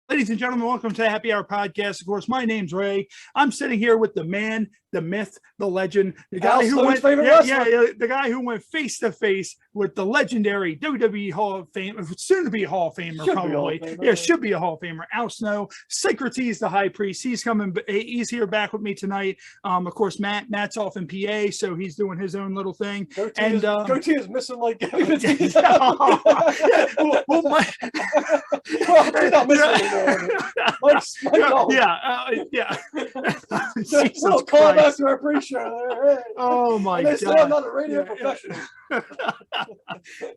Ladies and gentlemen, welcome to the Happy Hour Podcast. Of course, my name's Ray. I'm sitting here with the man, the myth, the legend, the guy who went, the guy who went face to face with the legendary WWE Hall of Fame, soon to be Hall of Famer, probably. Should be a Hall of Famer. Al Snow, psycrotes, the High Priest. He's coming. He's here back with me tonight. Of course, Matt's off in PA, so he's doing his own little thing. Goatee is missing like. Not missing. Jesus call back to our pre-show. Oh my God! I'm not a radio professional.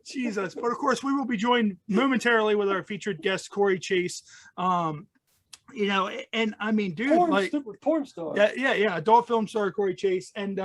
Jesus, but of course we will be joined momentarily with our featured guest Cory Chase. You know, and I mean, dude, porn star. Yeah, adult film star Cory Chase, and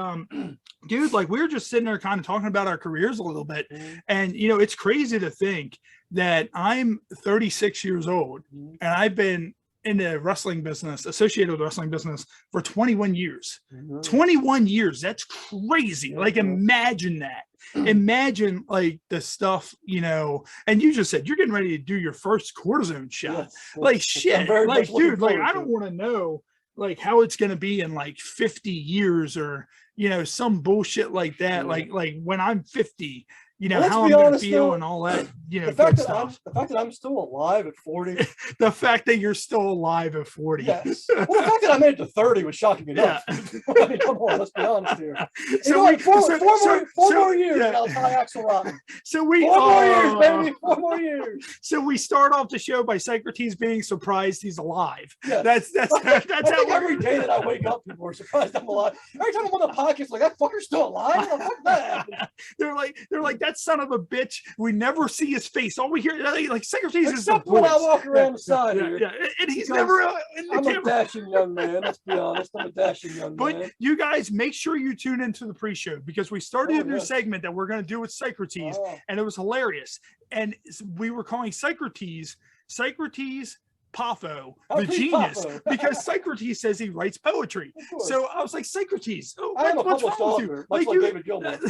dude, like we were just sitting there kind of talking about our careers a little bit, and you know, it's crazy to think that I'm 36 years old and I've been in the wrestling business, associated with the wrestling business for 21 years. 21 years. That's crazy. Like, imagine that. Imagine like the stuff, you know, and you just said you're getting ready to do your first cortisone shot. Like shit. Like, dude, like I don't want to know like how it's going to be in like 50 years or, you know, some bullshit like that. Like when I'm 50, you know, how I'm going to feel and all that, you know, the fact that I'm still alive at 40. The fact that you're still alive at 40. Yes. Well, the fact that I made it to 30 was shocking enough. I mean, come on, let's be honest here. So four more years, I'll tie Axel Rotten. So we 4 more years, baby. 4 more years. So we start off the show by Psycrotes being surprised he's alive. Yeah. That's how every day that I wake up, people are surprised I'm alive. Every time I'm on the podcast, like that fucker's still alive. How the fuck that happened? They're like that son of a bitch. We never see his face. All we hear like Psycrotes is the when I walk around the side here. Yeah. And he's never in the camera. I'm a dashing young man. Let's be honest. I'm a dashing young man. But you guys make sure you tune into the pre-show because we started a new segment that we're going to do with Psycrotes, and it was hilarious. And we were calling Psycrotes Poffo, the genius, because Psycrotes says he writes poetry. So I was like, Psycrotes, what's wrong with you? Like David Gilmour.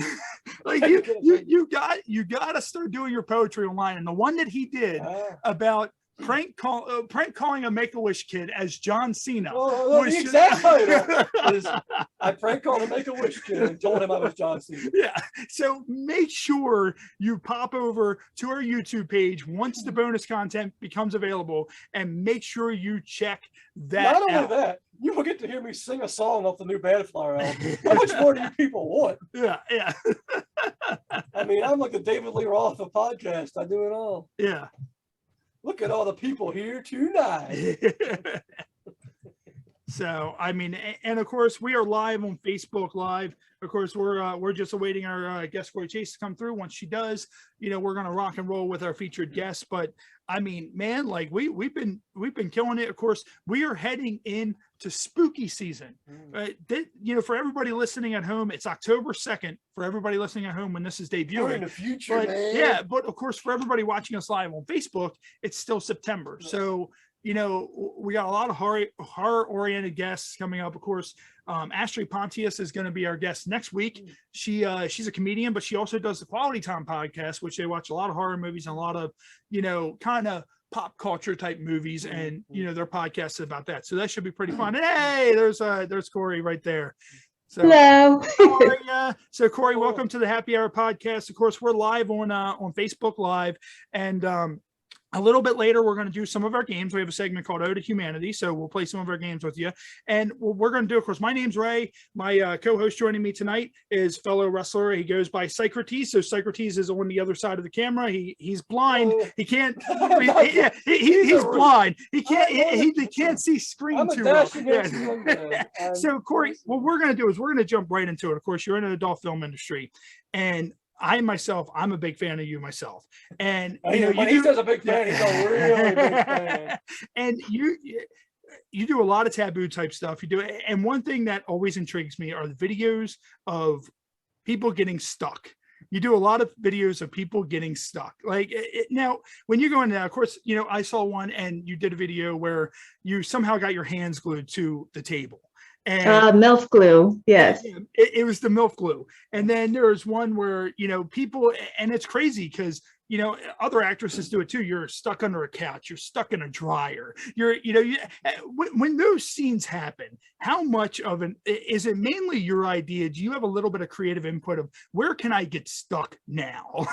Like you got to start doing your poetry online. And the one that he did about prank calling a Make-A-Wish kid as John Cena. The exact title is I prank called a Make-A-Wish kid and told him I was John Cena. Yeah. So make sure you pop over to our YouTube page once the bonus content becomes available and make sure you check that out. Not only that, you will get to hear me sing a song off the new Badflower album. How much more do you people want? Yeah. I mean, I'm like the David Lee Roth of podcast. I do it all. Yeah. Look at all the people here tonight. So, I mean, and of course, we are live on Facebook Live. Of course, we're just awaiting our guest Cory Chase to come through. Once she does, you know, we're gonna rock and roll with our featured guest. But I mean, man, like we've been killing it. Of course, we are heading into spooky season. You know, for everybody listening at home, it's October 2nd. For everybody listening at home when this is debuting. We're in the future, man. Yeah, but of course, for everybody watching us live on Facebook, it's still September. So, you know, we got a lot of horror-oriented guests coming up. Of course, Ashley Pontius is going to be our guest next week. She's a comedian, but she also does the Quality Time podcast, which they watch a lot of horror movies and a lot of, you know, kind of pop culture type movies, and you know, their podcast is about that. So that should be pretty fun. And hey, there's Cory right there. So, hello. So Cory, welcome to the Happy Hour Podcast. Of course, we're live on Facebook Live, and a little bit later, we're going to do some of our games. We have a segment called Ode to Humanity, so we'll play some of our games with you. And what we're going to do, of course, my name's Ray. My co-host joining me tonight is fellow wrestler. He goes by Psycrotes. So Psycrotes is on the other side of the camera. He's blind. He can't. He's blind. He can't see screen too well. So Cory, what we're going to do is we're going to jump right into it. Of course, you're in the adult film industry, and I'm a big fan of you myself. And you know, when he says a big fan, he's a really big fan. And you do a lot of taboo type stuff. You do it. And one thing that always intrigues me are the videos of people getting stuck. You do a lot of videos of people getting stuck. Like now, when you go in there, of course, you know, I saw one and you did a video where you somehow got your hands glued to the table. And MILF glue. Yes. it was the MILF glue. And then there was one where, you know, people, and it's crazy because, you know, other actresses do it too. You're stuck under a couch, you're stuck in a dryer, when those scenes happen, how much of is it mainly your idea? Do you have a little bit of creative input of where can I get stuck now?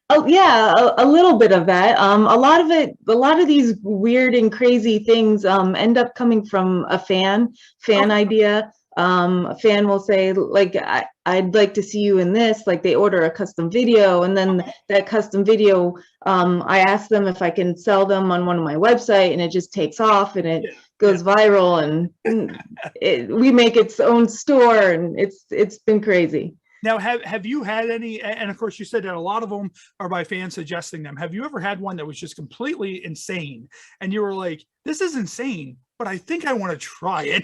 Oh yeah, a little bit of that. A lot of these weird and crazy things end up coming from a fan idea. A fan will say, like, I'd like to see you in this, like they order a custom video, and then that custom video, I ask them if I can sell them on one of my website, and it just takes off and it goes viral, and we make its own store, and it's been crazy. Now, have you had any, and of course you said that a lot of them are by fans suggesting them. Have you ever had one that was just completely insane and you were like, this is insane, but I think I want to try it?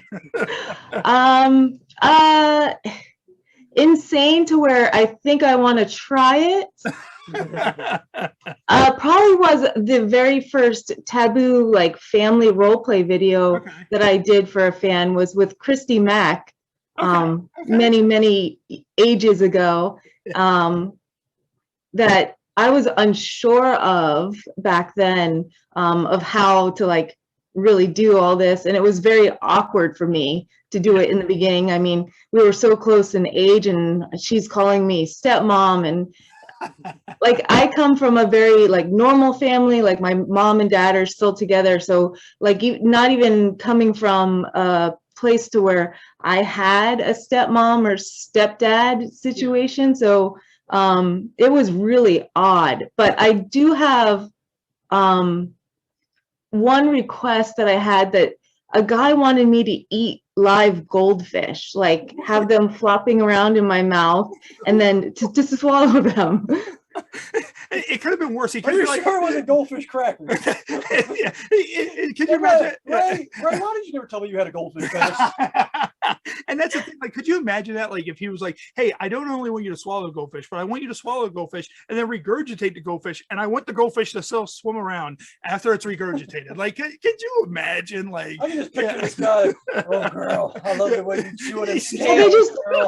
Insane to where I think I want to try it. Probably was the very first Taboo like family role play video that I did for a fan was with Christy Mack. Many ages ago, that I was unsure of back then, of how to like really do all this, and it was very awkward for me to do it in the beginning. I mean, we were so close in age, and she's calling me stepmom, and like I come from a very like normal family, like my mom and dad are still together, so like not even coming from a place to where I had a stepmom or stepdad situation. So it was really odd, but I do have one request that I had, that a guy wanted me to eat live goldfish, like have them flopping around in my mouth and then to swallow them. It could have been worse. Are you sure it wasn't goldfish crackers? Can you imagine? Ray, why did you never tell me you had a goldfish fetish? And that's the thing. Like, could you imagine that? Like, if he was like, "Hey, I don't only want you to swallow goldfish, but I want you to swallow goldfish and then regurgitate the goldfish, and I want the goldfish to still swim around after it's regurgitated." Like, could you imagine? Like, I can just picture this guy. Oh, girl, I love the way you chew it.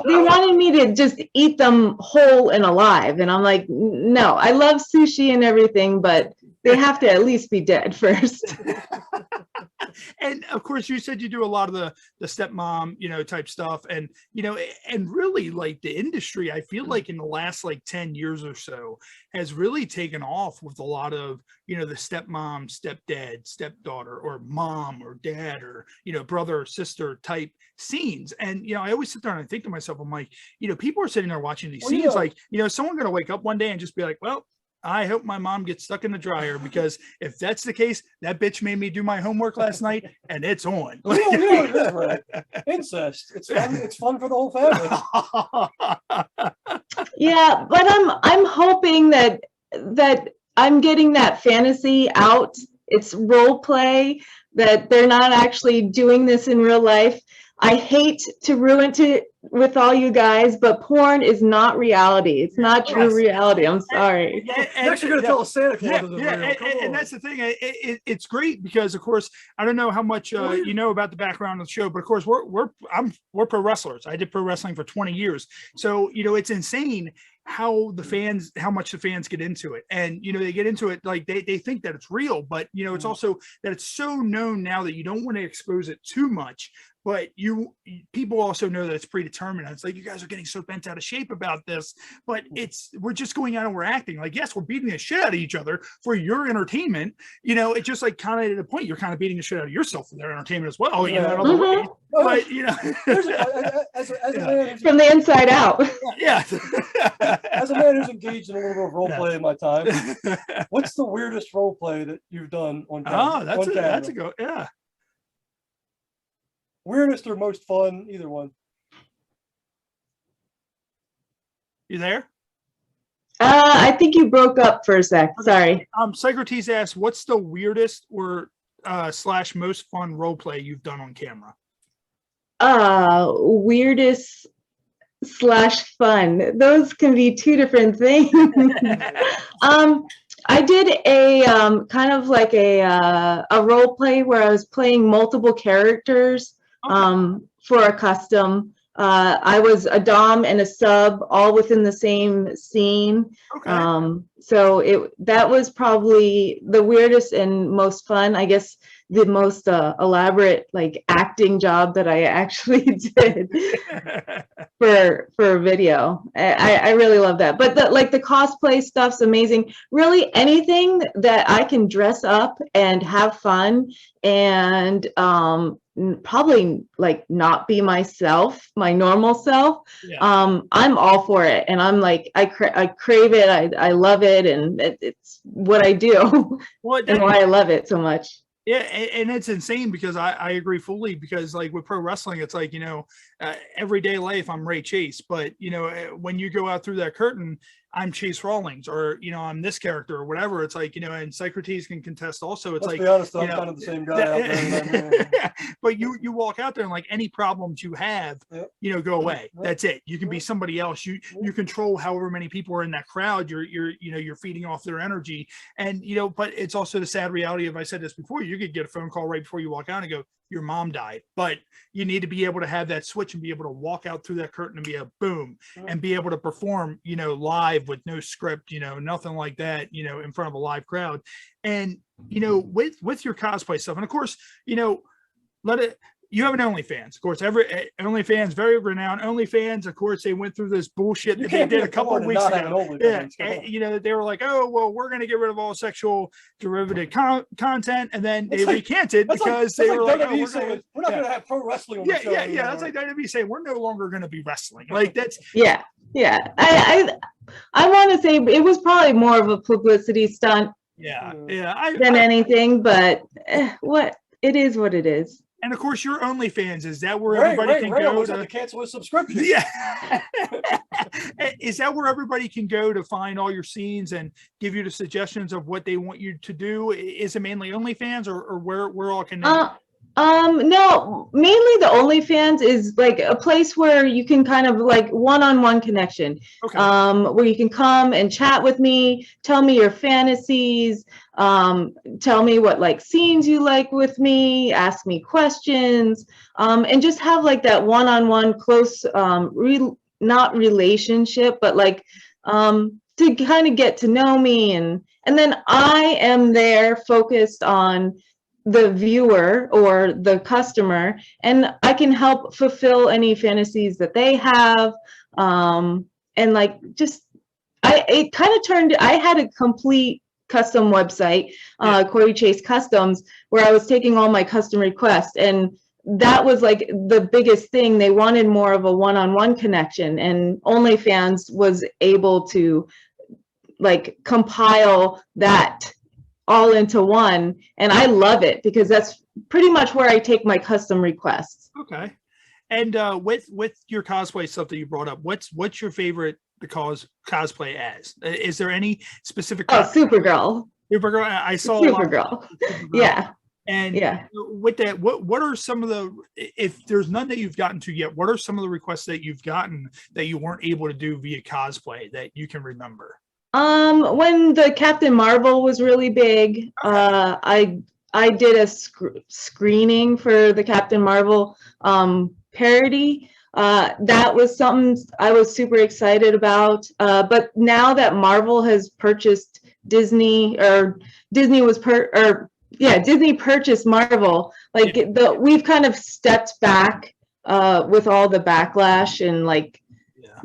They wanted me to just eat them whole and alive, and I'm like, no, I love sushi and everything, but they have to at least be dead first. And of course, you said you do a lot of the stepmom, type stuff, and and really like the industry, I feel like in the last like 10 years or so has really taken off with a lot of the stepmom, stepdad, stepdaughter, or mom or dad, or brother or sister type scenes. And I always sit there and I think to myself, I'm like, people are sitting there watching these scenes, like someone gonna wake up one day and just be like, well, I hope my mom gets stuck in the dryer, because if that's the case, that bitch made me do my homework last night and it's on. Right. Incest. It's fun. It's fun for the whole family. Yeah, but I'm hoping that I'm getting that fantasy out. It's role play, that they're not actually doing this in real life. I hate to ruin it with all you guys, but porn is not reality. It's not true reality. I'm sorry. You're actually going to tell us Santa Claus isn't real. And that's the thing. It's great because, of course, I don't know how much you know about the background of the show, but of course we're pro wrestlers. I did pro wrestling for 20 years, so it's insane how much the fans get into it. And they get into it like they think that it's real, but it's also that it's so known now that you don't want to expose it too much. But people also know that it's predetermined. It's like, you guys are getting so bent out of shape about this, but we're just going out and we're acting like, yes, we're beating the shit out of each other for your enentertainment. It's just like kind of at the point you're kind of beating the shit out of yourself for their entertainment as well. But from the inside out. Yeah. As a man who's engaged in a little bit of role play in my time, what's the weirdest role play that you've done on camera? Oh, that's a go. Yeah. Weirdest or most fun, either one. You there? I think you broke up for a sec. Sorry. Psycrotes asked, what's the weirdest or / most fun role play you've done on camera? Weirdest / fun. Those can be two different things. I did a kind of like a role play where I was playing multiple characters for a custom. I was a dom and a sub all within the same scene. So that was probably the weirdest and most fun, I guess, the most elaborate like acting job that I actually did for video. I really love that. But the cosplay stuff's amazing. Really anything that I can dress up and have fun and probably like not be myself, my normal self. I'm all for it, and I'm like I crave it. I love it, and it's what I do. And why I love it so much. Yeah, and it's insane because I agree fully, because like with pro wrestling, it's like, you know, everyday life, I'm Ray Chase, but you know, when you go out through that curtain, I'm Chase Rawlings, or you know, I'm this character or whatever. It's like, you know, and psycrotes can contest also. It's Let's like, be honest, I'm know, kind of the same guy out there. But you walk out there and like any problems you have, you know, go away. That's it. You can be somebody else. You control however many people are in that crowd. You're feeding off their energy, and you know. But it's also the sad reality of, I said this before, you could get a phone call right before you walk out and go, your mom died. But you need to be able to have that switch and be able to walk out through that curtain and be a boom and be able to perform, you know, live with no script, you know, nothing like that, you know, in front of a live crowd. And, you know, with your cosplay stuff, and of course, you know, you have an OnlyFans, of course. OnlyFans, very renowned. OnlyFans, of course, they went through this bullshit that they did a couple of weeks ago. And, you know, they were like, "Oh, well, we're going to get rid of all sexual derivative content," and then they recanted because they were like, "Oh, we're not going to have pro wrestling on the show." Yeah. That's like WWE saying we're no longer going to be wrestling. Like that's yeah. I want to say it was probably more of a publicity stunt. Than anything, but what it is, what it is. And of course, your OnlyFans, is that where everybody can go to cancel a subscription? Yeah. Is that where everybody can go to find all your scenes and give you the suggestions of what they want you to do? Is it mainly OnlyFans, or where all can they? No, mainly the OnlyFans is like a place where you can kind of like one-on-one connection. Where you can come and chat with me, tell me your fantasies, tell me what like scenes you like with me, ask me questions, and just have like that one-on-one close, not relationship, but like to kind of get to know me, and then I am there focused on the viewer or the customer, and I can help fulfill any fantasies that they have. And like it kind of turned, I had a complete custom website, Cory Chase Customs, where I was taking all my custom requests, and that was like the biggest thing. They wanted more of a one-on-one connection, and OnlyFans was able to like compile that all into one, and I love it because that's pretty much where I take my custom requests. Okay. And with your cosplay stuff that you brought up, what's your favorite cosplay as? Is there any specific? Supergirl. Supergirl. I saw Supergirl. Yeah. And with that, what are some of the, if there's none that you've gotten to yet, what are some of the requests that you've gotten that you weren't able to do via cosplay that you can remember? When the Captain Marvel was really big, I did a screening for the Captain Marvel parody. That was something I was super excited about. But now that Marvel has purchased Disney, or Disney purchased Marvel, like we've kind of stepped back with all the backlash and like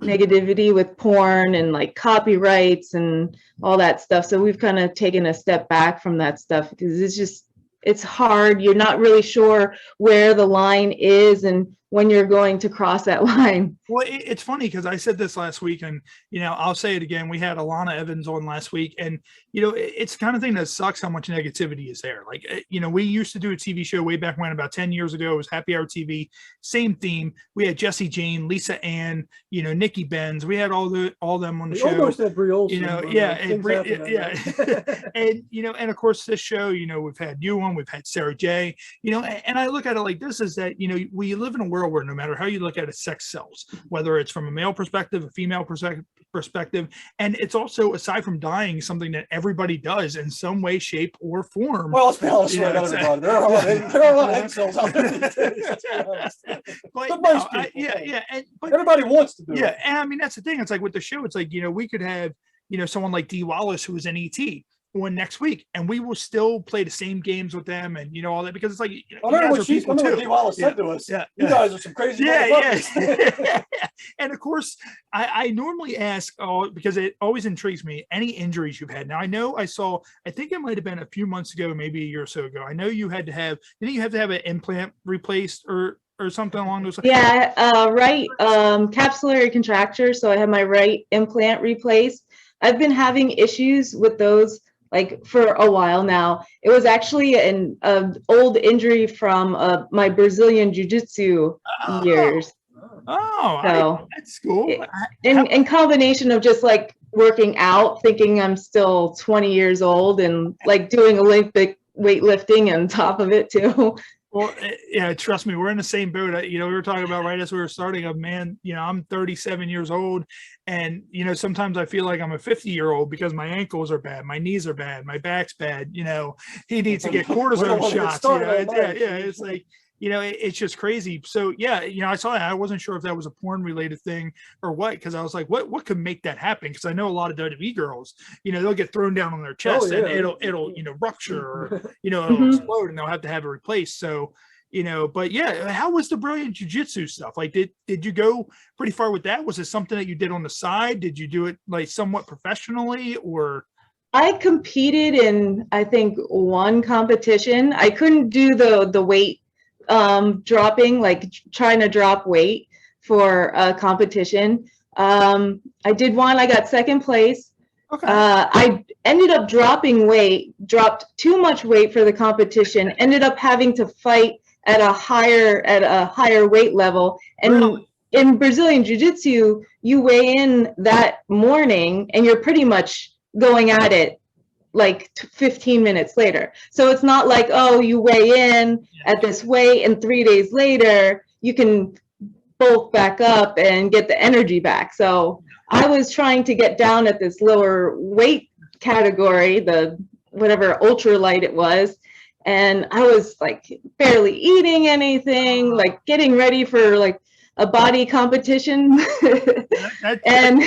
negativity with porn and like copyrights and all that stuff. So we've kind of taken a step back from that stuff because it's hard. You're not really sure where the line is and when you're going to cross that line. Well, it's funny because I said this last week, and you know, I'll say it again. We had Alana Evans on last week, and you know, it's the kind of thing that sucks how much negativity is there. Like, you know, we used to do a TV show way back when, about 10 years ago. It was Happy Hour TV, same theme. We had Jessie Jane, Lisa Ann, you know, Nikki Benz. We had all them on the show. Almost had Brie Olson, you know, and you know, and of course this show, you know, we've had you on, we've had Sarah J. You know, and I look at it like this: is that, you know, we live in a world where no matter how you look at it, sex sells, whether it's from a male perspective, a female perspective, perspective. And it's also, aside from dying, something that everybody does in some way, shape, or form. Well, let's be honest with everybody. There are a lot of eggshells out there these days. Let's be honest. But no, but everybody wants to do it. Yeah, and I mean, that's the thing. It's like with the show, it's like, we could have, someone like D. Wallace, who was in ET, on next week, and we will still play the same games with them, and all that, because it's like, I remember what D. Wallace said to us. Yeah, you guys are some crazy yeah. And of course, I normally ask, because it always intrigues me, any injuries you've had. Now, I think it might have been a few months ago, maybe a year or so ago. I know you had to have, didn't you have to have an implant replaced or something along those lines? Yeah, right, capsular contracture. So I had my right implant replaced. I've been having issues with those like for a while now. It was actually an old injury from my Brazilian Jiu Jitsu years. So that's cool. In combination of just like working out, thinking I'm still 20 years old, and like doing Olympic weightlifting on top of it too. Well, yeah, trust me, we're in the same boat. We were talking about right as we were starting, I'm 37 years old, and sometimes I feel like I'm a 50-year-old because my ankles are bad, my knees are bad, my back's bad. He needs to get cortisone shots. It's like, it's just crazy. So yeah, I saw that. I wasn't sure if that was a porn related thing or what, because I was like, what could make that happen? Because I know a lot of WWE girls, they'll get thrown down on their chest and it'll rupture, or it'll explode, and they'll have to have it replaced. So but yeah, how was the Brazilian Jiu-Jitsu stuff? Like, did you go pretty far with that? Was it something that you did on the side? Did you do it like somewhat professionally, or? I competed in, I think, one competition. I couldn't do the weight dropping, like trying to drop weight for a competition. I did one, I got second place. Okay. I ended up dropping weight, dropped too much weight for the competition, ended up having to fight at a higher weight level. And really? In Brazilian Jiu-Jitsu, you weigh in that morning and you're pretty much going at it like 15 minutes later. So it's not like, oh, you weigh in at this weight and 3 days later you can bulk back up and get the energy back. So I was trying to get down at this lower weight category, the whatever ultralight it was, and I was like barely eating anything, like getting ready for like a body competition and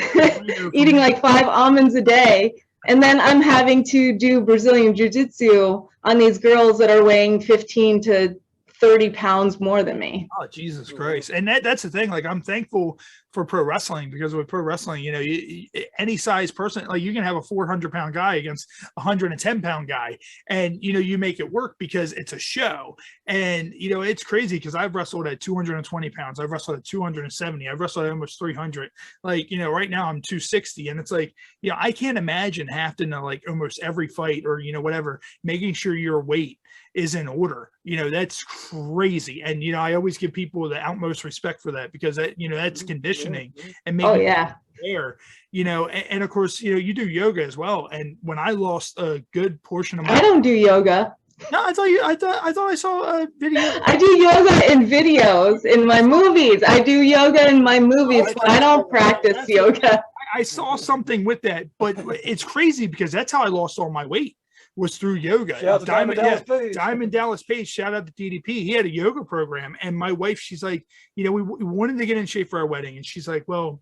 eating like 5 almonds a day. And then I'm having to do Brazilian Jiu-Jitsu on these girls that are weighing 15 to 30 pounds more than me. Oh, Jesus Christ. And that's the thing. Like, I'm thankful for pro wrestling, because with pro wrestling, any size person, like you can have a 400-pound guy against a 110-pound guy, and, you make it work because it's a show. And, it's crazy because I've wrestled at 220 pounds. I've wrestled at 270. I've wrestled at almost 300. Like, right now I'm 260. And it's like, I can't imagine having to, like, almost every fight or, whatever, making sure your weight is in order. That's crazy. And I always give people the utmost respect for that, because that that's conditioning and maybe there, and of course, you do yoga as well. And when I lost a good portion of my, I don't do yoga. No, I thought I saw a video. I do yoga in videos in my movies. I do yoga in my movies, but I don't practice yoga. I saw something with that, but it's crazy because that's how I lost all my weight, was through yoga. Diamond Dallas Page, shout out to DDP. He had a yoga program, and my wife, she's like, we wanted to get in shape for our wedding, and she's like, well,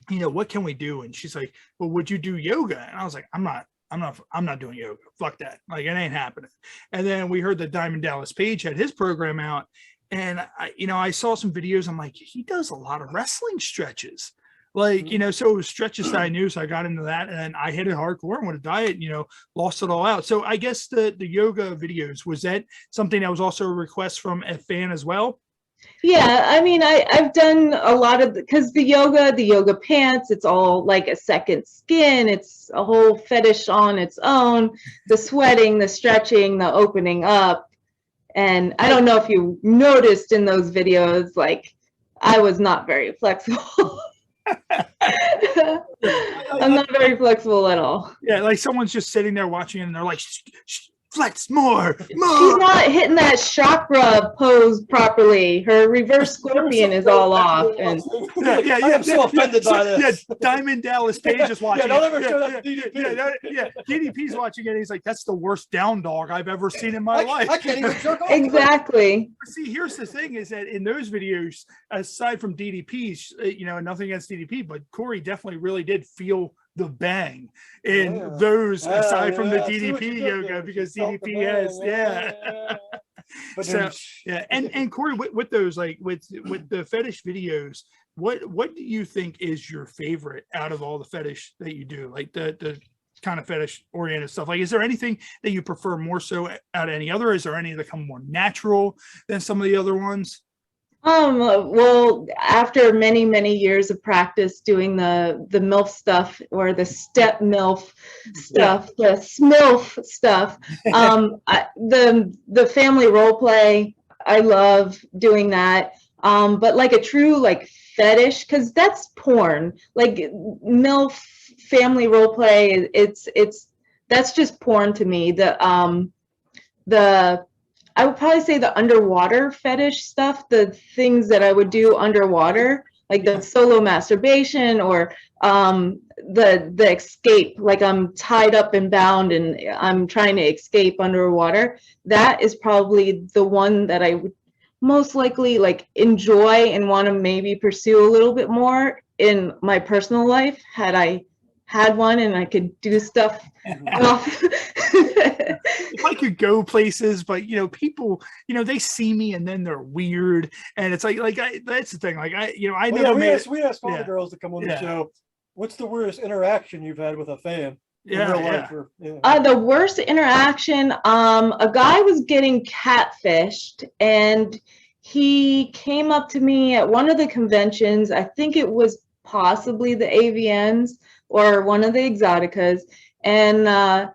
what can we do? And she's like, well, would you do yoga? And I was like, I'm not doing yoga. Fuck that. Like, it ain't happening. And then we heard that Diamond Dallas Page had his program out, and I saw some videos. I'm like, he does a lot of wrestling stretches. Like, so it was stretches that I knew. So I got into that, and I hit it hardcore and with a diet, lost it all out. So I guess the yoga videos, was that something that was also a request from a fan as well? Yeah, I mean, I've done a lot of, because the yoga pants, it's all like a second skin. It's a whole fetish on its own. The sweating, the stretching, the opening up. And I don't know if you noticed in those videos, like, I was not very flexible. I'm not very flexible at all. Yeah, like someone's just sitting there watching it and they're like, flex more. She's not hitting that chakra pose properly. Her reverse scorpion is all off. And I am so offended by this. Yeah, Diamond Dallas Page is watching. Don't ever show that to DDP. DDP's watching it. He's like, that's the worst down dog I've ever seen in my life. I can't even jerk off. Exactly. See, here's the thing: is that in those videos, aside from DDP's, nothing against DDP, but Cory definitely really did feel the bang in those aside from the DDP yoga, because DDP has But so and Cory, with those, like with the fetish videos, what do you think is your favorite out of all the fetish that you do, like the kind of fetish oriented stuff? Like, is there anything that you prefer more so out of any other? Is there any that come more natural than some of the other ones? Well, after many years of practice doing the MILF stuff, or the step MILF stuff, the SMILF stuff, the family role play, I love doing that. But like a true like fetish, because that's porn. Like MILF family role play, that's just porn to me. I would probably say the underwater fetish stuff, the things that I would do underwater, like the solo masturbation, or the escape, like I'm tied up and bound and I'm trying to escape underwater. That is probably the one that I would most likely like enjoy and want to maybe pursue a little bit more in my personal life, had I had one and I could do stuff off. If I could go places, but people, they see me and then they're weird, and it's like that's the thing. Like I know we asked all the girls to come on the show. What's the weirdest interaction you've had with a fan? In real life? The worst interaction, a guy was getting catfished, and he came up to me at one of the conventions. I think it was possibly the AVNs or one of the Exoticas, and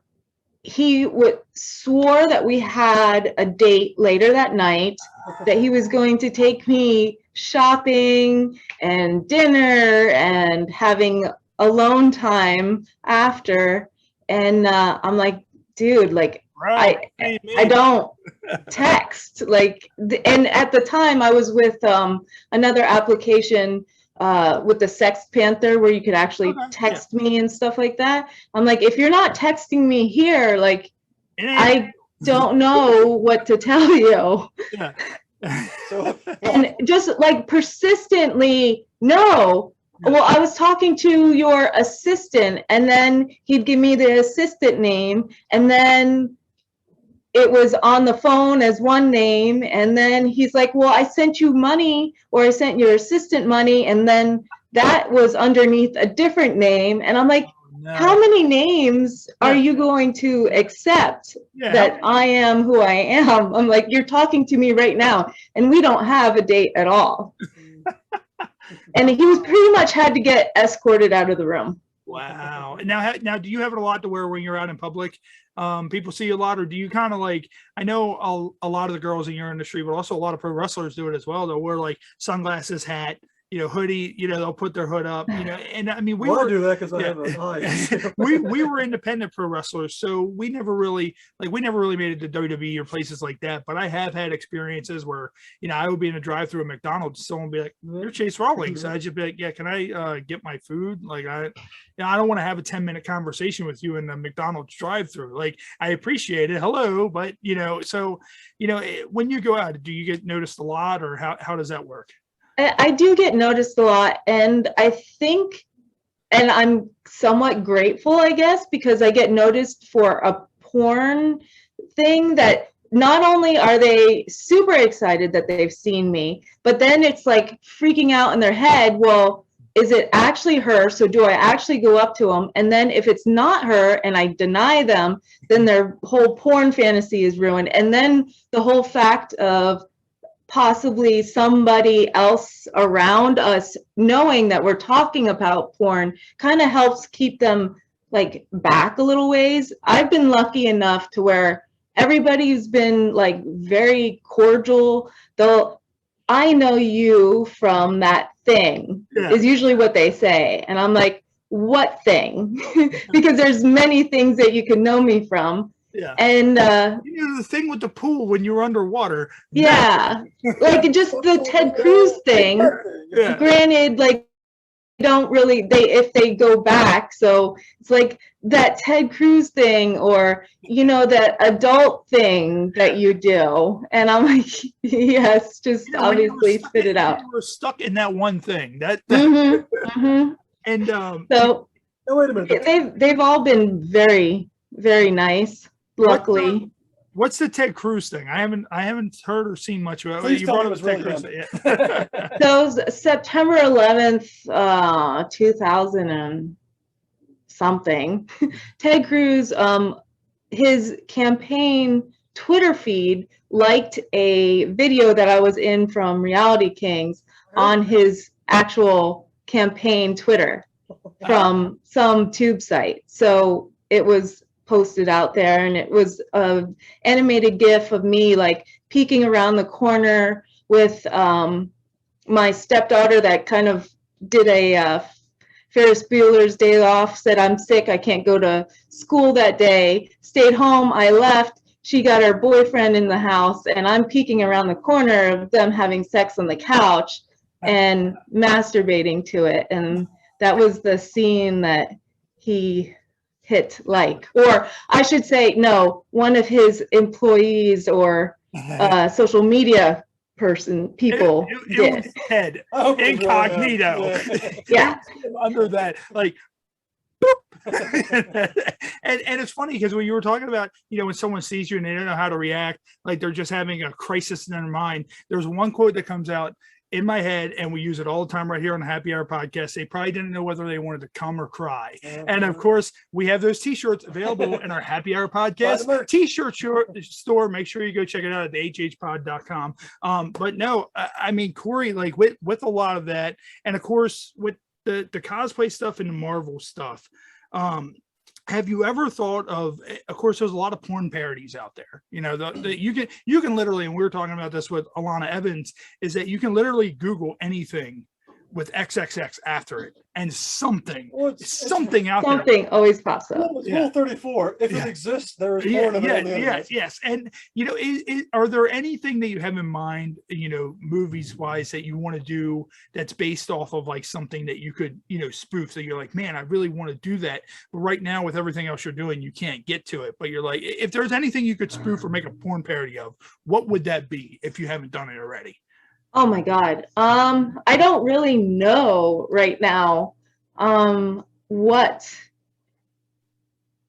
he swore that we had a date later that night, that he was going to take me shopping and dinner and having alone time after. And I'm like, dude, like, I don't text, like, and at the time I was with another application with the Sex Panther, where you could actually text me and stuff like that. I'm like, if you're not texting me here, like, I don't know what to tell you. And just like persistently, no. Well, I was talking to your assistant, and then he'd give me the assistant name, and then it was on the phone as one name, and then he's like, well, I sent you money, or I sent your assistant money, and then that was underneath a different name. And I'm like, how many names are you going to accept that I am who I am? I'm like, you're talking to me right now, and we don't have a date at all. And he was pretty much had to get escorted out of the room. Wow. Now, do you have it a lot to wear when you're out in public? People see you a lot, or do you kind of like, I know a lot of the girls in your industry, but also a lot of pro wrestlers do it as well. They'll wear like sunglasses, hat, hoodie, they'll put their hood up, and I mean, I do that because I have a eye. we were independent pro wrestlers, so we never really made it to WWE or places like that. But I have had experiences where, I would be in a drive-through at McDonald's, someone would be like, you're Chase Rawlings. So I'd just be like, yeah, can I get my food? Like, I don't want to have a 10-minute conversation with you in the McDonald's drive-through. Like, I appreciate it. Hello. But, so, when you go out, do you get noticed a lot, or how does that work? I do get noticed a lot, and I think, and I'm somewhat grateful, I guess, because I get noticed for a porn thing, that not only are they super excited that they've seen me, but then it's like freaking out in their head, well, is it actually her? So do I actually go up to them? And then if it's not her and I deny them, then their whole porn fantasy is ruined. And then the whole fact of possibly somebody else around us knowing that we're talking about porn kind of helps keep them like back a little ways. I've been lucky enough to where everybody's been like very cordial, though. I know you from that thing is usually what they say. And I'm like, what thing? Because there's many things that you can know me from. Yeah. And the thing with the pool when you're underwater. Yeah, like just the Ted Cruz thing. Yeah. Granted, like don't really if they go back, so it's like that Ted Cruz thing, or that adult thing that you do, and I'm like, yes, just obviously spit it out. You were stuck in that one thing. And so wait a minute. They've all been very, very nice. Luckily. What's the Ted Cruz thing? I haven't heard or seen much about it. You brought up Ted Cruz. So September 11th, 2000 and something. Ted Cruz, his campaign Twitter feed liked a video that I was in from Reality Kings on his actual campaign Twitter from some tube site. So it was posted out there, and it was an animated GIF of me like peeking around the corner with my stepdaughter that kind of did a Ferris Bueller's Day Off, said I'm sick, I can't go to school that day, stayed home, I left, she got her boyfriend in the house, and I'm peeking around the corner of them having sex on the couch and masturbating to it. And that was the scene that he hit like, or I should say, no, one of his employees or social media people it was Ted Incognito. Yeah. Under that, like, and it's funny because when you were talking about, when someone sees you and they don't know how to react, like they're just having a crisis in their mind. There's one quote that comes out in my head, and we use it all the time right here on the Happy Hour podcast. They probably didn't know whether they wanted to come or cry. And of course, we have those t-shirts available in our Happy Hour podcast t-shirt store. Make sure you go check it out at thehhpod.com. But no, I mean, Cory, like with a lot of that, and of course with the cosplay stuff and the Marvel stuff, have you ever thought of course, there's a lot of porn parodies out there, you can literally, and we were talking about this with Alana Evans, is that you can literally Google anything with XXX after it, and something out there. Something always pops up. It's Rule 34. If it exists, there is more than yes. And are there anything that you have in mind, movies wise, that you want to do that's based off of like something that you could, spoof? So you're like, man, I really want to do that, but right now with everything else you're doing, you can't get to it. But you're like, if there's anything you could spoof or make a porn parody of, what would that be if you haven't done it already? Oh my God. I don't really know right now what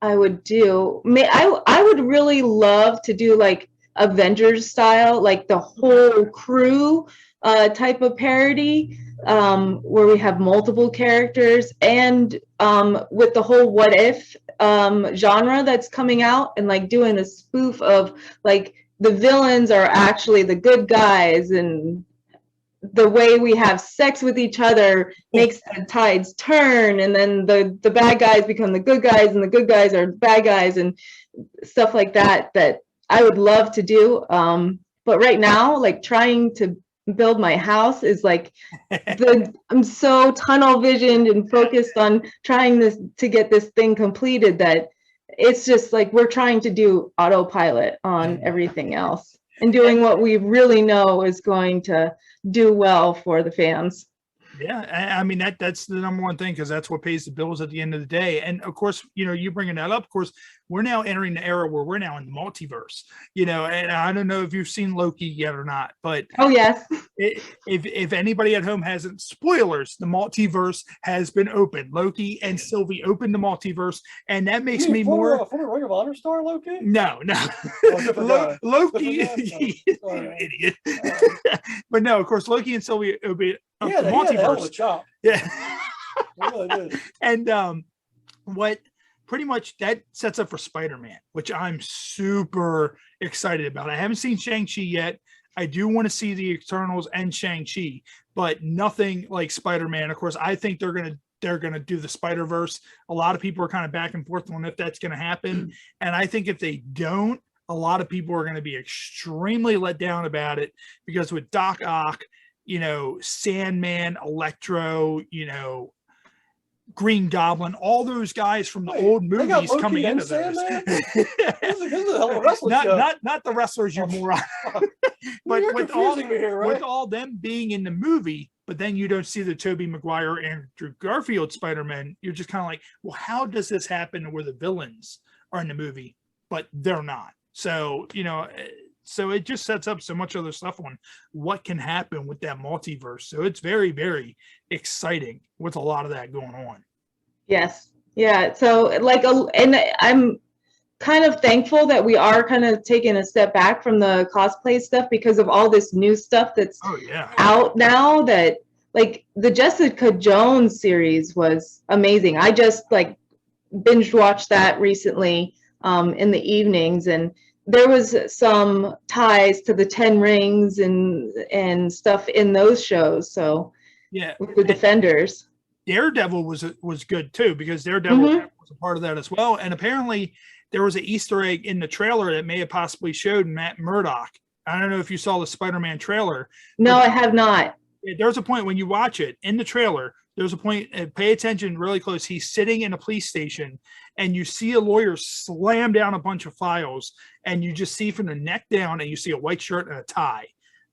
I would do. I would really love to do like Avengers style, like the whole crew type of parody, where we have multiple characters, and with the whole what if genre that's coming out, and like doing a spoof of like the villains are actually the good guys, and the way we have sex with each other makes the tides turn, and then the bad guys become the good guys, and the good guys are bad guys, and stuff like that I would love to do. But right now, like trying to build my house is like I'm so tunnel visioned and focused on trying to get this thing completed that it's just like we're trying to do autopilot on everything else and doing what we really know is going to do well for the fans. Yeah, I mean that's the number one thing, because that's what pays the bills at the end of the day. And of course, you bringing that up, of course, we're now entering the era where we're now in the multiverse. And I don't know if you've seen Loki yet or not, but oh yes, if anybody at home hasn't, spoilers, the multiverse has been opened. Loki and Sylvie opened the multiverse, and that makes me more. Former Ring of Honor star Loki? No. Loki, idiot. But no, of course, Loki and Sylvie opened. Yeah, the multiverse. Yeah. Really did. And what pretty much that sets up for Spider-Man, which I'm super excited about. I haven't seen Shang-Chi yet. I do want to see the Eternals and Shang-Chi, but nothing like Spider-Man. Of course, I think they're gonna do the Spider-Verse. A lot of people are kind of back and forth on if that's gonna happen. And I think if they don't, a lot of people are going to be extremely let down about it, because with Doc Ock, Sandman, Electro, Green Goblin, all those guys from the Wait, old they got movies Loki coming and into those. Sandman? This is a hell of a wrestling show. Not the wrestlers, you moron. But You're with all, confusing me here, right? with all them being in the movie, but then you don't see the Tobey Maguire and Andrew Garfield Spider-Man, you're just kind of like, well, how does this happen where the villains are in the movie, but they're not? So, so it just sets up so much other stuff on what can happen with that multiverse. So it's very, very exciting with a lot of that going on. Yes. Yeah. So and I'm kind of thankful that we are kind of taking a step back from the cosplay stuff because of all this new stuff that's out now. That like the Jessica Jones series was amazing. I just like binge watched that recently in the evenings, and there was some ties to the 10 Rings and stuff in those shows. So yeah, the Defenders. Daredevil was good too, because Daredevil was a part of that as well. And apparently there was an Easter egg in the trailer that may have possibly showed Matt Murdock. I don't know if you saw the Spider-Man trailer. No, I have not. There's a point when you watch it in the trailer, there's a point, pay attention really close. He's sitting in a police station and you see a lawyer slam down a bunch of files, and you just see from the neck down, and you see a white shirt and a tie.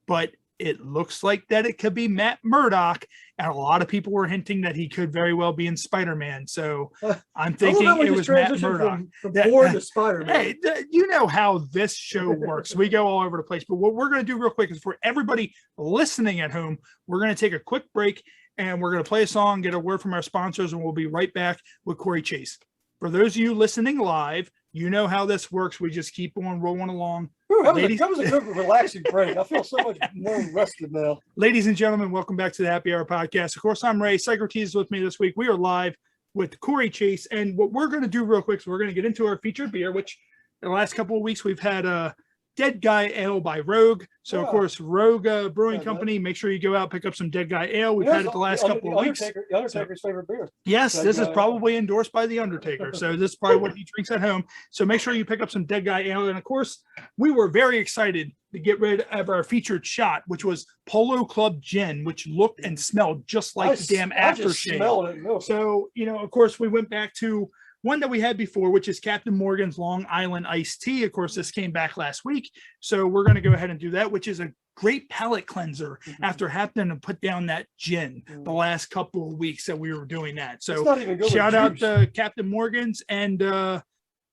But it looks like that it could be Matt Murdock, and a lot of people were hinting that he could very well be in Spider-Man. So I'm thinking it was Matt Murdock. From Bourne to Spider-Man. Hey, you know how this show works. We go all over the place. But what we're going to do real quick is, for everybody listening at home, we're going to take a quick break, and we're going to play a song, get a word from our sponsors, and we'll be right back with Cory Chase. For those of you listening live, you know how this works. We just keep on rolling along. That was a good relaxing break. I feel so much more rested now. Ladies and gentlemen, welcome back to the Happy Hour Podcast. Of course, I'm Ray. Psycrotes is with me this week. We are live with Cory Chase. And what we're going to do real quick is we're going to get into our featured beer, which in the last couple of weeks we've had a Dead Guy Ale by Rogue. So, of course, Rogue Brewing Company. Make sure you go out, pick up some Dead Guy Ale. We've had it the last couple of weeks. The Undertaker's favorite beer. Yes, this is probably endorsed by The Undertaker. So this is probably what he drinks at home. So make sure you pick up some Dead Guy Ale. And, of course, we were very excited to get rid of our featured shot, which was Polo Club Gin, which looked and smelled just like the damn aftershave. So, of course, we went back to one that we had before, which is Captain Morgan's Long Island Iced Tea. Of course, this came back last week. So we're going to go ahead and do that, which is a great palate cleanser after having to put down that gin the last couple of weeks that we were doing that. So shout out to Captain Morgan's and, their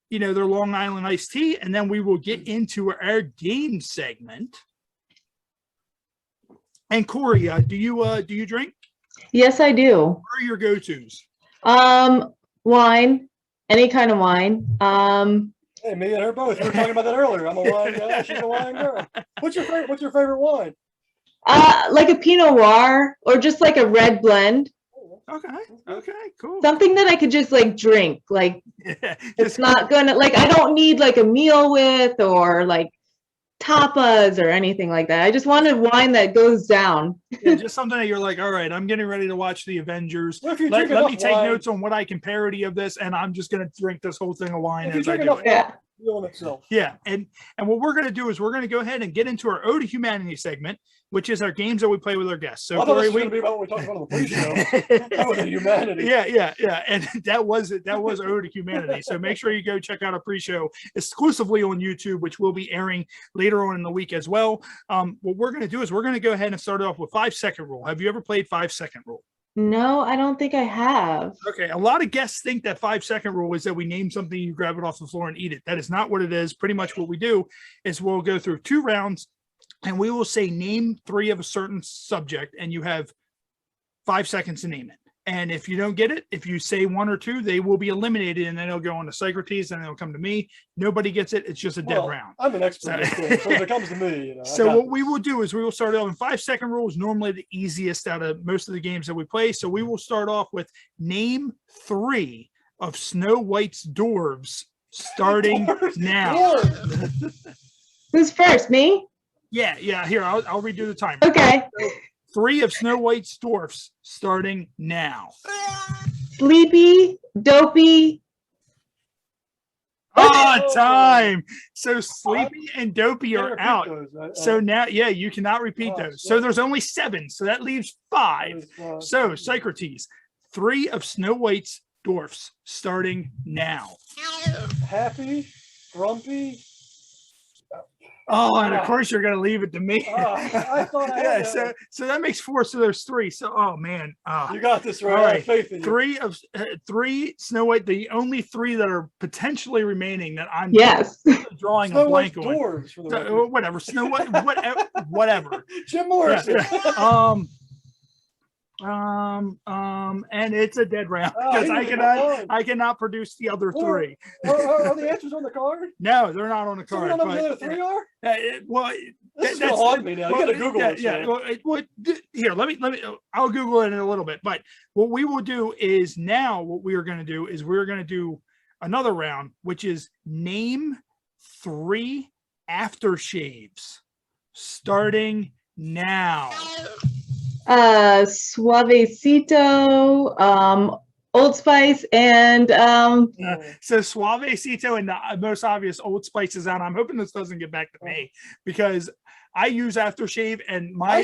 Long Island Iced Tea. And then we will get into our game segment. And Cory, do you drink? Yes, I do. What are your go-tos? Wine. Any kind of wine. Hey, me and her both. We were talking about that earlier. I'm a wine guy. She's a wine girl. What's your favorite wine? Like a Pinot Noir, or just like a red blend. Okay, cool. Something that I could just like drink. Like it's not gonna I don't need like a meal with, or like tapas or anything like that. I just wanted wine that goes down. Yeah, just something that you're like, all right, I'm getting ready to watch the Avengers. Well, let me take notes on what I can parody of this, and I'm just going to drink this whole thing of wine as I do it. Yeah, and what we're going to do is we're going to go ahead and get into our Ode to Humanity segment, which is our games that we play with our guests. So, Cory, we be about what we talked about on the pre-show. Ode to Humanity. Yeah, and that was Ode to Humanity. So make sure you go check out our pre-show exclusively on YouTube, which will be airing later on in the week as well. What we're going to do is we're going to go ahead and start off with 5-second rule. Have you ever played 5-second rule? No, I don't think I have. Okay, a lot of guests think that 5-second rule is that we name something, you grab it off the floor and eat it. That is not what it is. Pretty much what we do is we'll go through 2 rounds and we will say name 3 of a certain subject, and you have 5 seconds to name it. And if you don't get it, if you say 1 or 2, they will be eliminated, and then they'll go on to Psycrotes, and they'll come to me. Nobody gets it. It's just a dead round. I'm an expert. So if it comes to me, So what we will do is we will start off in 5-second rule is normally the easiest out of most of the games that we play. So we will start off with name 3 of Snow White's dwarves starting now. Who's first? Me? Yeah. Here, I'll redo the timer. Okay. So, 3 of Snow White's dwarfs starting now. Sleepy, Dopey. Time. So Sleepy and Dopey are out. So now, you cannot repeat those. So there's only 7. So that leaves 5. So Psycrotes, 3 of Snow White's dwarfs, starting now. Happy, grumpy. Oh, and of course you're gonna leave it to me. I thought I had Yeah, that. so that makes 4. So there's 3. So oh man, You got this right. all I have faith in you. 3 of 3 Snow White. The only 3 that are potentially remaining that I'm Yes. drawing Snow a blank White's on. dwarves for the So, record. whatever, Snow White, whatever. Jim Morrison. Yeah. And it's a dead round because I cannot produce the other 3. Are the answers on the card? No, they're not on the So we card. don't know what the other 3 are? Well, This is gonna haunt me now. You gotta Google it. Yeah. Here, let me. I'll Google it in a little bit. But what we will do is now, what we are going to do is we're going to do another round, which is name 3 aftershaves, starting now. Suavecito, Old Spice, and So Suavecito and the most obvious Old Spice is out. I'm hoping this doesn't get back to me because I use aftershave and my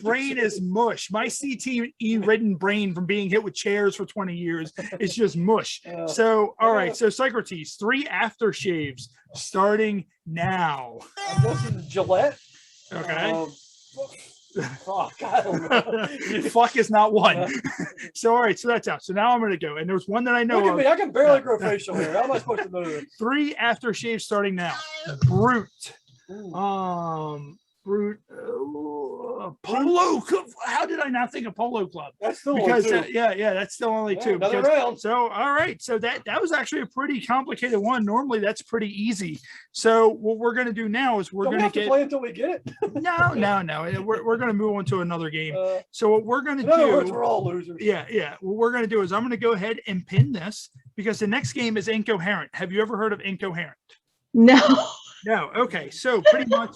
brain is mush. My CTE ridden brain from being hit with chairs for 20 years is just mush. So all right, so psycrotes, 3 aftershaves starting now. I'm guessing Gillette. Okay. Fuck, I don't know. Fuck is not one. So all right, so that's out. So now I'm gonna go, and there's one that I know. Look at of. me, I can barely grow facial hair. How am I supposed to know this? 3 aftershaves starting now. Brute. Brute. Polo Club. How did I not think of Polo Club? That's still Because only 2. yeah, that's still only 2. Another round. So all right, so that was actually a pretty complicated one. Normally that's pretty easy. So what we're gonna do now is we're gonna play until we get it. No. We're gonna move on to another game. So what we're gonna in other do? words, we're all losers. Yeah. What we're gonna do is I'm gonna go ahead and pin this because the next game is Incoherent. Have you ever heard of Incoherent? no. No. Okay. So pretty much,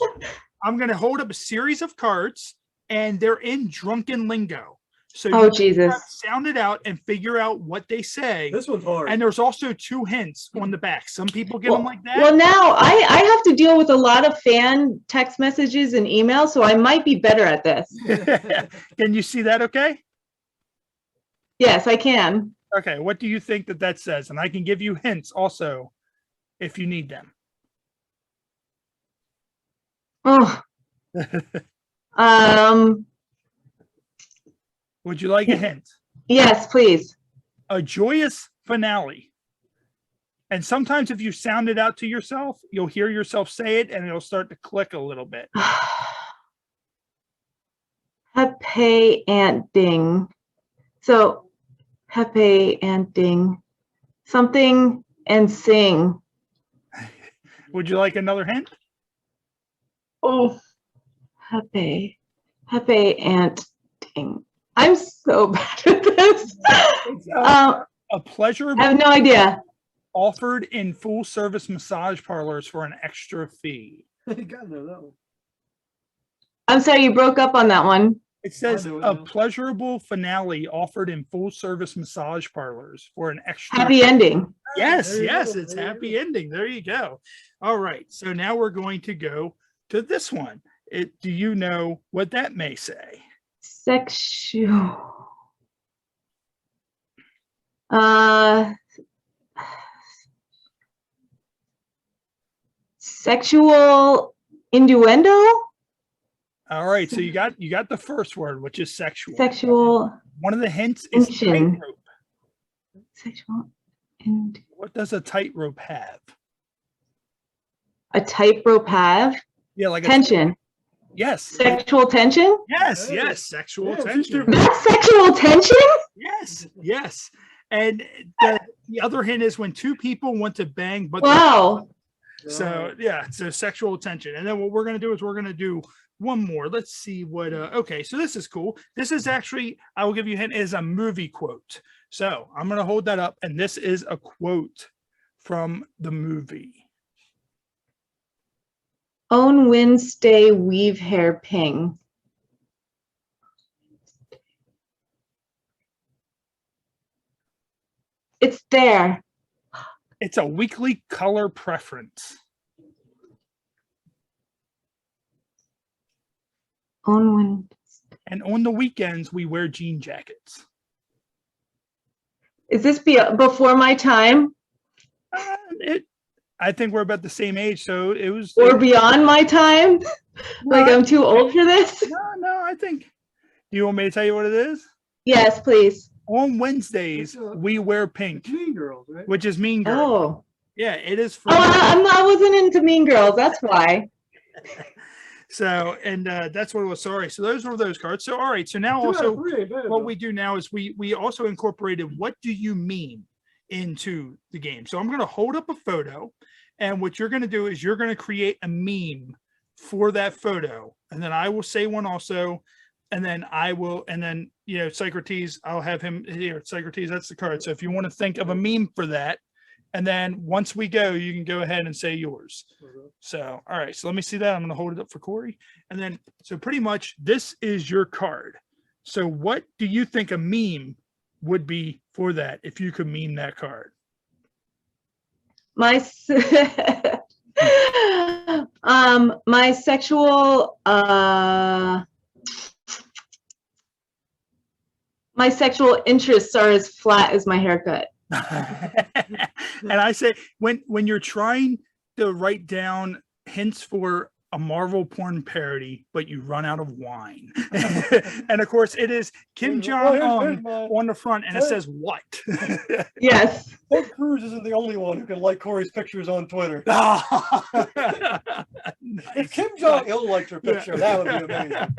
I'm going to hold up a series of cards, and they're in drunken lingo. So Oh, you Jesus. have to sound it out and figure out what they say. This one's hard. And there's also 2 hints on the back. Some people get them like that. Well, now I have to deal with a lot of fan text messages and emails, so I might be better at this. Can you see that? Okay. Yes, I can. Okay. What do you think that says? And I can give you hints also if you need them. Oh. Would you like a hint? Yes, please. A joyous finale. And sometimes if you sound it out to yourself, you'll hear yourself say it and it'll start to click a little bit. Happy and ding. So happy and ding. Something and sing. Would you like another hint? Oh, happy and ding. I'm so bad at this. A pleasurable I have no idea. offered in full service massage parlors for an extra fee. You gotta know that one. I'm sorry, you broke up on that one. It says I know it a now. pleasurable finale offered in full service massage parlors for an extra Happy ending. Yes, There you yes, go. it's There you happy ending. There you go. All right. So now we're going to go to this one. Do you know what that may say? Sexual. Sexual innuendo? All right. So you got the first word, which is sexual. Sexual One of the hints is tension. tightrope. Sexual and What does a tightrope have? a tightrope have Yeah, like tension. Yes. Sexual tension? Yes. Hey. Yes. Sexual Yeah, tension. That's sexual tension? Yes. Yes. And the other hint is when 2 people want to bang, but Wow. so yeah, so sexual tension. And then what we're gonna do is we're gonna do one more. Let's see what. Okay, so this is cool. This is actually, I will give you a hint, is a movie quote. So I'm gonna hold that up, and this is a quote from the movie. Own win, stay, weave, hair, ping. It's there. It's a weekly color preference. Own win. And on the weekends, we wear jean jackets. Is this before my time I think we're about the same age, so it was. or beyond my time? Like I'm too old for this? No, I think. Do you want me to tell you what it is? Yes, please. On Wednesdays, we wear pink. Mean Girls, right? Which is Mean Girls. Oh. Yeah, it is. I wasn't into Mean Girls. That's why. So, and that's what it was. Sorry. So those were those cards. So, all right. So now also what we do now is we also incorporated what do you mean into the game. So I'm going to hold up a photo, and what you're going to do is you're going to create a meme for that photo. And then I will say one also. And then psycrotes, I'll have him here. Psycrotes, that's the card. So if you want to think of a meme for that, and then once we go, you can go ahead and say yours. So, all right. So let me see that. I'm going to hold it up for Cory. And then, so pretty much this is your card. So what do you think a meme would be for that if you could meme that card? My sexual interests are as flat as my haircut. And I say when you're trying to write down hints for a Marvel porn parody, but you run out of wine. And of course it is Kim Jong-un on the front, and it says what? Yes. Ted Cruz isn't the only one who can like Cory's pictures on Twitter. If Kim Jong-il liked your picture, that would be amazing.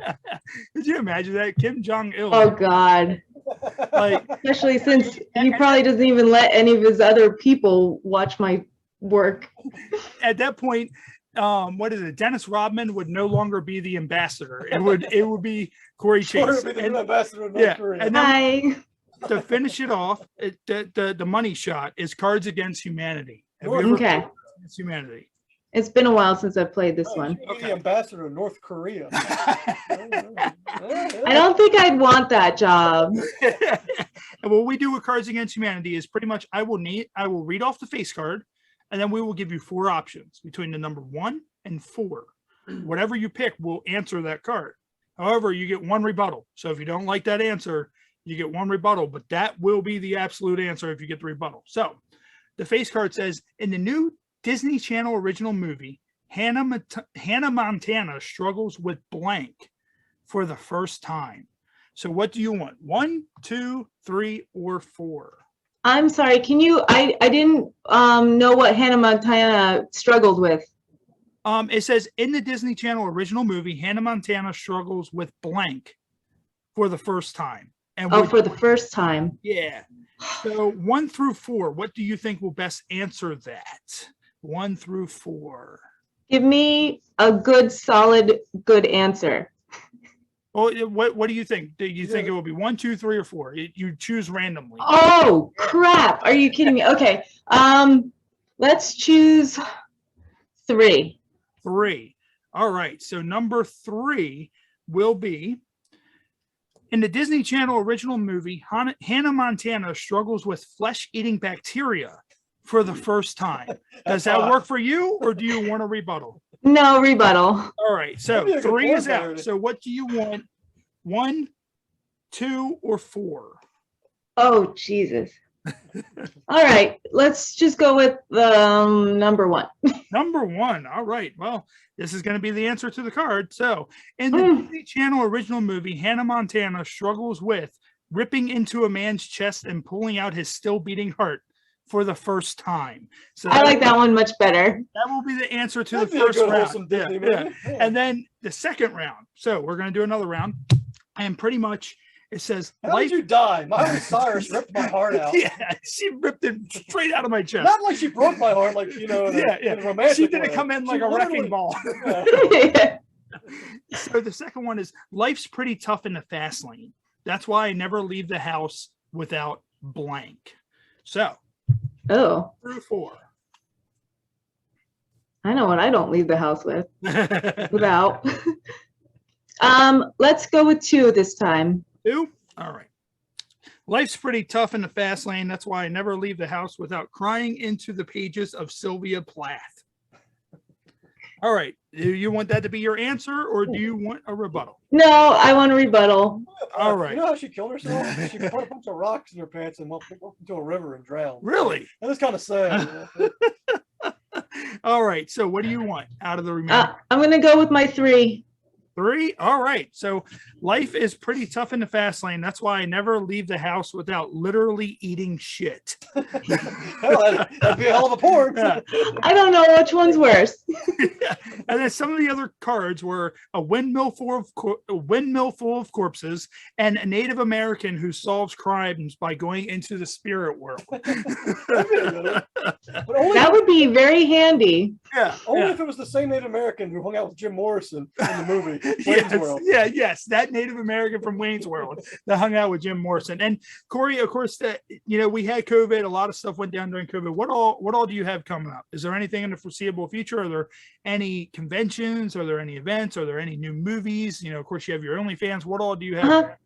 Could you imagine that? Kim Jong-il. Oh God. Like, especially since he probably doesn't even let any of his other people watch my work. At that point, what is it? Dennis Rodman would no longer be the ambassador. It would be Cory Chase. Be the ambassador of North Korea. And then to finish it off, the money shot is Cards Against Humanity. Okay. Against Humanity. It's been a while since I played this one. The ambassador of North Korea. I don't think I'd want that job. And what we do with Cards Against Humanity is pretty much I will read off the face card, and then we will give you 4 options between the number 1 and 4. Whatever you pick will answer that card. However, you get 1 rebuttal. So if you don't like that answer, you get 1 rebuttal, but that will be the absolute answer if you get the rebuttal. So the face card says, in the new Disney Channel original movie, Hannah Montana struggles with blank for the first time. So what do you want? 1, 2, 3, or 4? I'm sorry. Can you? I didn't know what Hannah Montana struggled with. It says in the Disney Channel original movie, Hannah Montana struggles with blank for the first time. And for the first time. Yeah. So 1 through 4. What do you think will best answer that? 1 through 4. Give me a good, solid, good answer. Well, what do you think? Do you think it will be 1, 2, 3, or 4? You choose randomly. Oh crap! Are you kidding me? Okay. Let's choose 3. 3. All right. So number 3 will be in the Disney Channel original movie, Hannah Montana struggles with flesh-eating bacteria for the first time. Does that work for you, or do you want a rebuttal? No rebuttal. All right, so 3 is out. So what do you want? 1, 2, or 4? Oh, Jesus. All right, let's just go with number 1. Number 1. All right. Well, this is going to be the answer to the card. So in the Disney Channel original movie, Hannah Montana struggles with ripping into a man's chest and pulling out his still beating heart for the first time. So I like that one much better. That will be the answer to the first round. Yeah. And then the second round. So we're going to do another round. And pretty much it says, how did you die? Miley Cyrus ripped my heart out. Yeah, she ripped it straight out of my chest. Not like she broke my heart, like, in a romantic She didn't way. come in like a wrecking ball. Yeah. So the second one is, life's pretty tough in the fast lane. That's why I never leave the house without blank. So, 3 through 4. I know what I don't leave the house with. Without. Let's go with 2 this time. 2? All right. Life's pretty tough in the fast lane. That's why I never leave the house without crying into the pages of Sylvia Plath. All right. Do you want that to be your answer, or do you want a rebuttal? No, I want a rebuttal. All right. You know how she killed herself? She put a bunch of rocks in her pants and walked into a river and drowned. Really? That was kind of sad. All right. So what do you want out of the remaining? I'm going to go with my 3. 3. All right. So life is pretty tough in the fast lane. That's why I never leave the house without literally eating shit. Hell, that'd be a hell of a porn. Yeah. I don't know which one's worse. And then some of the other cards were a windmill full of corpses and a Native American who solves crimes by going into the spirit world. But That would be very handy. Yeah. only if it was the same Native American who hung out with Jim Morrison in the movie Wayne's World. Yes, that Native American from Wayne's World that hung out with Jim Morrison. And Cory, of course, that we had COVID. A lot of stuff went down during COVID. What all do you have coming up? Is there anything in the foreseeable future? Are there any conventions? Are there any events? Are there any new movies? Of course, you have your OnlyFans. What all do you have?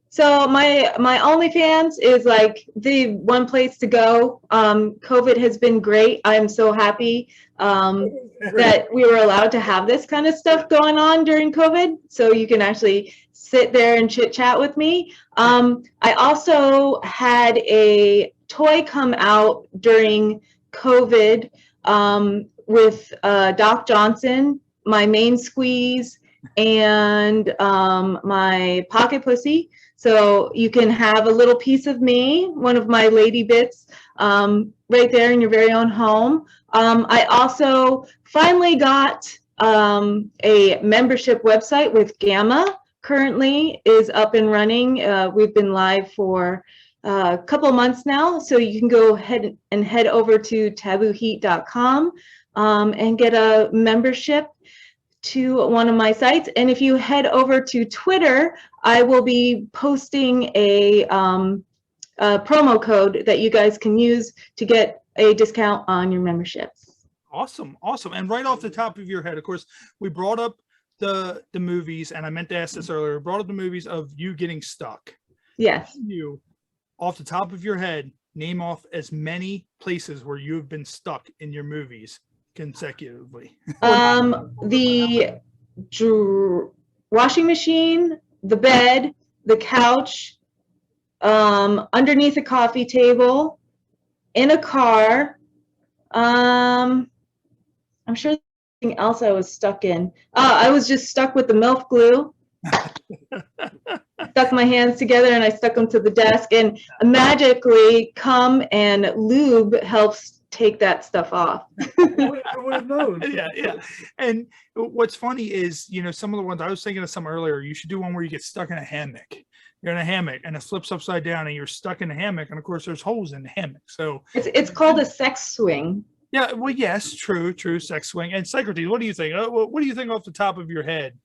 So my OnlyFans is like the one place to go. COVID has been great. I'm so happy that we were allowed to have this kind of stuff going on during COVID. So you can actually sit there and chit chat with me. I also had a toy come out during COVID with Doc Johnson, my main squeeze, and my pocket pussy. So you can have a little piece of me, one of my lady bits, right there in your very own home. I also finally got a membership website with Gamma. Currently is up and running. We've been live for a couple of months now, so you can go ahead and head over to tabooheat.com and get a membership to one of my sites. And if you head over to Twitter, I will be posting a promo code that you guys can use to get a discount on your memberships. Awesome. And right off the top of your head, of course, we brought up the movies, and I meant to ask this earlier, we brought up the movies of you getting stuck. Yes. You, off the top of your head, name off as many places where you have been stuck in your movies consecutively. The washing machine, the bed, the couch, underneath a coffee table, in a car. I'm sure anything else I was stuck in. I was just stuck with the MILF glue. Stuck my hands together and I stuck them to the desk, and magically cum and lube helps take that stuff off. I would have known. Yeah. And what's funny is, some of the ones I was thinking of some earlier, you should do one where you get stuck in a hammock. You're in a hammock and it flips upside down and you're stuck in the hammock. And of course there's holes in the hammock. So it's called a sex swing. Yeah. Well, yes, true. Sex swing. And psycrotes, what do you think? What do you think off the top of your head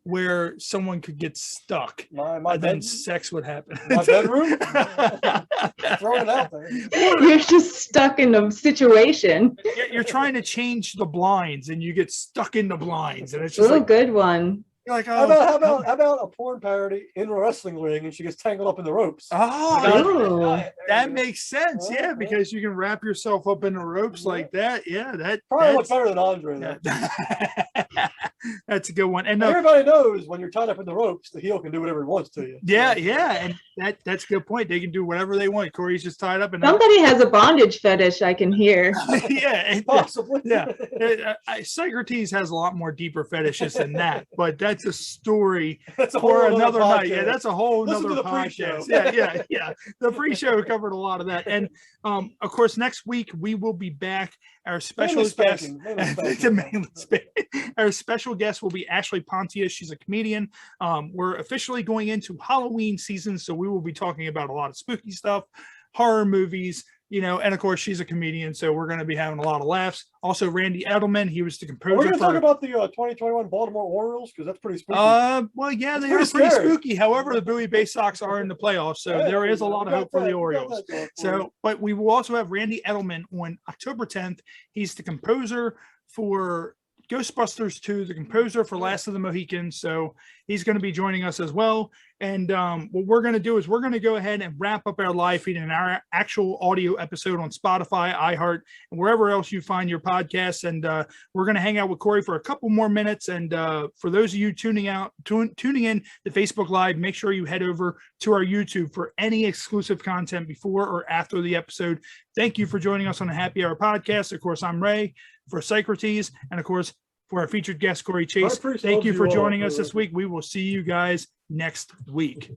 where someone could get stuck and then sex would happen? My bedroom? Throwing it out there. You're just stuck in a situation. You're trying to change the blinds and you get stuck in the blinds, and it's just a good one. You're like, how about a porn parody in a wrestling ring and she gets tangled up in the ropes? That makes sense. Yeah, because you can wrap yourself up in the ropes like that. Yeah, that probably looks better than Andre. That's a good one. And everybody knows when you're tied up in the ropes, the heel can do whatever he wants to you. Yeah, and that's a good point. They can do whatever they want. Cory's just tied up, and somebody has a bondage fetish. I can hear. Yeah, possibly. Yeah, psycrotes has a lot more deeper fetishes than that, but that's a story for another night. Yeah, that's a whole other podcast. Yeah. The pre-show covered a lot of that, and of course, next week we will be back. Our special guest, our special guest will be Ashley Pontius. She's a comedian. We're officially going into Halloween season, so we will be talking about a lot of spooky stuff, horror movies, and of course she's a comedian, so we're going to be having a lot of laughs. Also, Randy Edelman, he was the composer. We're going to talk about the 2021 Baltimore Orioles, because that's pretty spooky. Well, yeah, they are pretty spooky. However, the Bowie Bay Sox are in the playoffs, so there is a lot of hope for the Orioles. So, but we will also have Randy Edelman on October 10th. He's the composer for Ghostbusters 2, the composer for Last of the Mohicans, so he's going to be joining us as well. And what we're going to do is we're going to go ahead and wrap up our live feed and our actual audio episode on Spotify, iHeart, and wherever else you find your podcasts. And we're going to hang out with Cory for a couple more minutes. And for those of you tuning in to Facebook Live, make sure you head over to our YouTube for any exclusive content before or after the episode. Thank you for joining us on the Happy Hour podcast. Of course, I'm Ray for psycrotes, and of course, for our featured guest, Cory Chase. Thank you for joining us this week. We will see you guys next week.